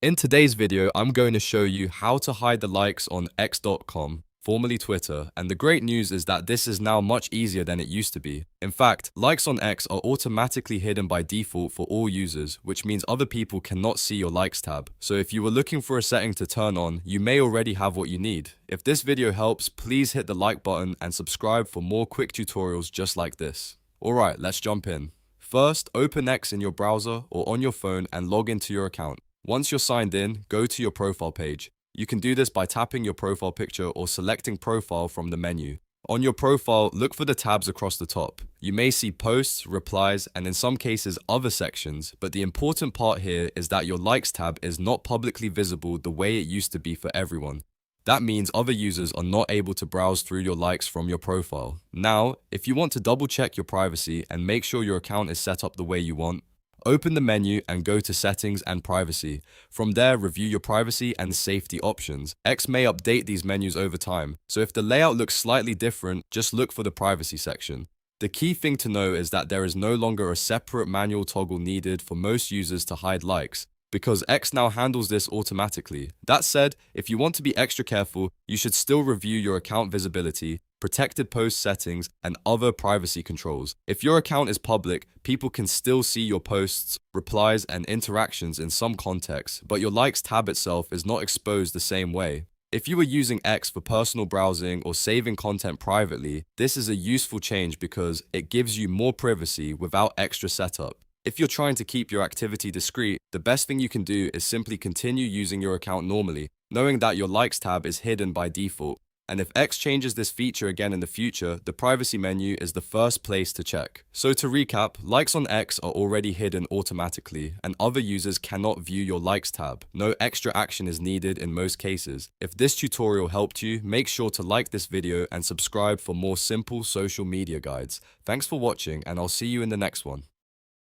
In today's video, I'm going to show you how to hide the likes on X.com, formerly Twitter, and the great news is that this is now much easier than it used to be. In fact, likes on X are automatically hidden by default for all users, which means other people cannot see your likes tab. So if you were looking for a setting to turn on, you may already have what you need. If this video helps, please hit the like button and subscribe for more quick tutorials just like this. Alright, let's jump in. First, open X in your browser or on your phone and log into your account. Once you're signed in, go to your profile page. You can do this by tapping your profile picture or selecting profile from the menu. On your profile, look for the tabs across the top. You may see posts, replies, and in some cases other sections, but the important part here is that your likes tab is not publicly visible the way it used to be for everyone. That means other users are not able to browse through your likes from your profile. Now, if you want to double check your privacy and make sure your account is set up the way you want, open the menu and go to Settings and Privacy. From there, review your privacy and safety options. X may update these menus over time, so if the layout looks slightly different, just look for the privacy section. The key thing to know is that there is no longer a separate manual toggle needed for most users to hide likes, because X now handles this automatically. That said, if you want to be extra careful, you should still review your account visibility, protected post settings, and other privacy controls. If your account is public, people can still see your posts, replies, and interactions in some contexts, but your likes tab itself is not exposed the same way. If you are using X for personal browsing or saving content privately, this is a useful change because it gives you more privacy without extra setup. If you're trying to keep your activity discreet, the best thing you can do is simply continue using your account normally, knowing that your likes tab is hidden by default. And if X changes this feature again in the future, the privacy menu is the first place to check. So to recap, likes on X are already hidden automatically, and other users cannot view your likes tab. No extra action is needed in most cases. If this tutorial helped you, make sure to like this video and subscribe for more simple social media guides. Thanks for watching, and I'll see you in the next one.